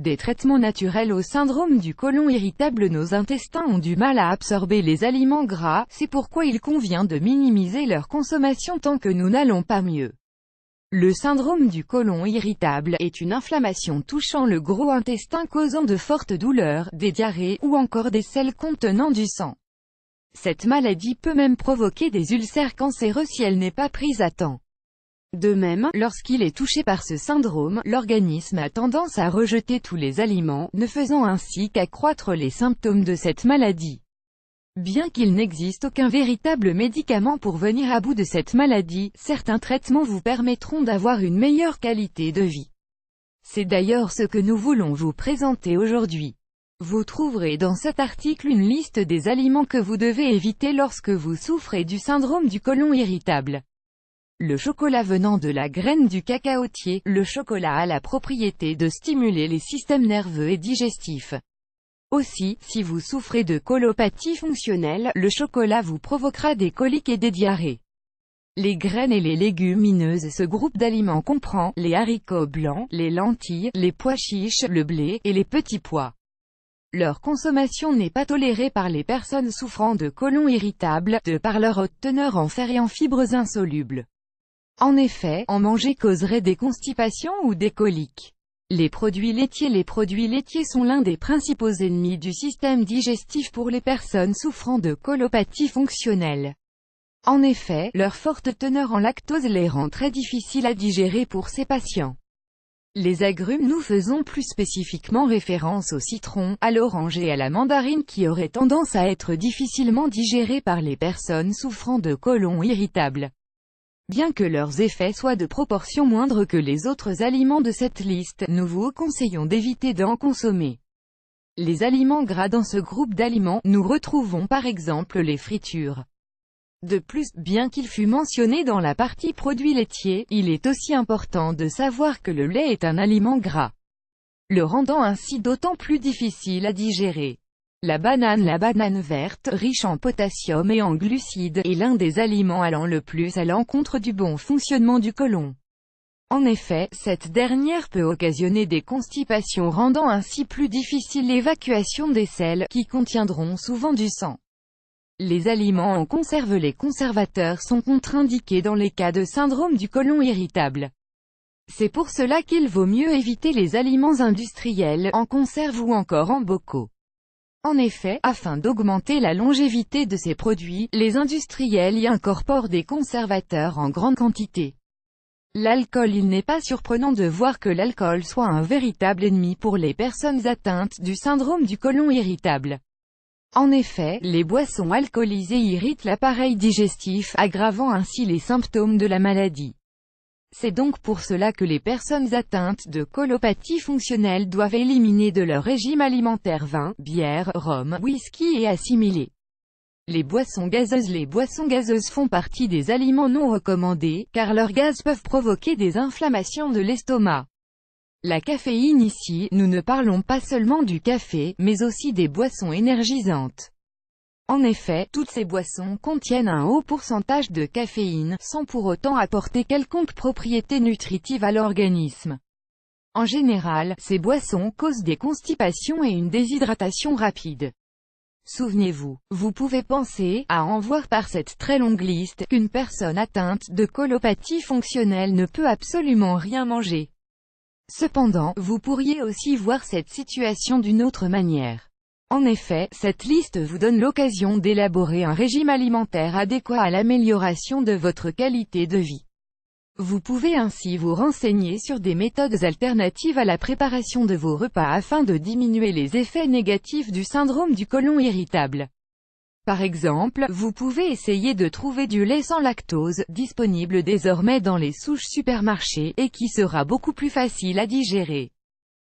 des traitements naturels au syndrome du côlon irritable. Nos intestins ont du mal à absorber les aliments gras, c'est pourquoi il convient de minimiser leur consommation tant que nous n'allons pas mieux. Le syndrome du côlon irritable est une inflammation touchant le gros intestin causant de fortes douleurs, des diarrhées, ou encore des selles contenant du sang. Cette maladie peut même provoquer des ulcères cancéreux si elle n'est pas prise à temps. De même, lorsqu'il est touché par ce syndrome, l'organisme a tendance à rejeter tous les aliments, ne faisant ainsi qu'accroître les symptômes de cette maladie. Bien qu'il n'existe aucun véritable médicament pour venir à bout de cette maladie, certains traitements vous permettront d'avoir une meilleure qualité de vie. C'est d'ailleurs ce que nous voulons vous présenter aujourd'hui. Vous trouverez dans cet article une liste des aliments que vous devez éviter lorsque vous souffrez du syndrome du côlon irritable. Le chocolat venant de la graine du cacaotier, le chocolat a la propriété de stimuler les systèmes nerveux et digestifs. Aussi, si vous souffrez de colopathie fonctionnelle, le chocolat vous provoquera des coliques et des diarrhées. Les graines et les légumineuses. Ce groupe d'aliments comprend les haricots blancs, les lentilles, les pois chiches, le blé, et les petits pois. Leur consommation n'est pas tolérée par les personnes souffrant de côlon irritable, de par leur haute teneur en fer et en fibres insolubles. En effet, en manger causerait des constipations ou des coliques. Les produits laitiers sont l'un des principaux ennemis du système digestif pour les personnes souffrant de colopathie fonctionnelle. En effet, leur forte teneur en lactose les rend très difficiles à digérer pour ces patients. Les agrumes. Nous faisons plus spécifiquement référence au citron, à l'orange et à la mandarine qui auraient tendance à être difficilement digérés par les personnes souffrant de côlon irritable. Bien que leurs effets soient de proportion moindre que les autres aliments de cette liste, nous vous conseillons d'éviter d'en consommer. Les aliments gras. Dans ce groupe d'aliments, nous retrouvons par exemple les fritures. De plus, bien qu'il fût mentionné dans la partie produits laitiers, il est aussi important de savoir que le lait est un aliment gras, le rendant ainsi d'autant plus difficile à digérer. La banane verte, riche en potassium et en glucides, est l'un des aliments allant le plus à l'encontre du bon fonctionnement du côlon. En effet, cette dernière peut occasionner des constipations rendant ainsi plus difficile l'évacuation des selles, qui contiendront souvent du sang. Les aliments en conserve. Les conservateurs sont contre-indiqués dans les cas de syndrome du côlon irritable. C'est pour cela qu'il vaut mieux éviter les aliments industriels, en conserve ou encore en bocaux. En effet, afin d'augmenter la longévité de ces produits, les industriels y incorporent des conservateurs en grande quantité. L'alcool. Il n'est pas surprenant de voir que l'alcool soit un véritable ennemi pour les personnes atteintes du syndrome du côlon irritable. En effet, les boissons alcoolisées irritent l'appareil digestif, aggravant ainsi les symptômes de la maladie. C'est donc pour cela que les personnes atteintes de colopathie fonctionnelle doivent éliminer de leur régime alimentaire vin, bière, rhum, whisky et assimilés. Les boissons gazeuses. Les boissons gazeuses font partie des aliments non recommandés, car leurs gaz peuvent provoquer des inflammations de l'estomac. La caféine. Ici, nous ne parlons pas seulement du café, mais aussi des boissons énergisantes. En effet, toutes ces boissons contiennent un haut pourcentage de caféine, sans pour autant apporter quelconque propriété nutritive à l'organisme. En général, ces boissons causent des constipations et une déshydratation rapide. Souvenez-vous, vous pouvez penser, à en voir par cette très longue liste, qu'une personne atteinte de colopathie fonctionnelle ne peut absolument rien manger. Cependant, vous pourriez aussi voir cette situation d'une autre manière. En effet, cette liste vous donne l'occasion d'élaborer un régime alimentaire adéquat à l'amélioration de votre qualité de vie. Vous pouvez ainsi vous renseigner sur des méthodes alternatives à la préparation de vos repas afin de diminuer les effets négatifs du syndrome du côlon irritable. Par exemple, vous pouvez essayer de trouver du lait sans lactose, disponible désormais dans les souches supermarchés, et qui sera beaucoup plus facile à digérer.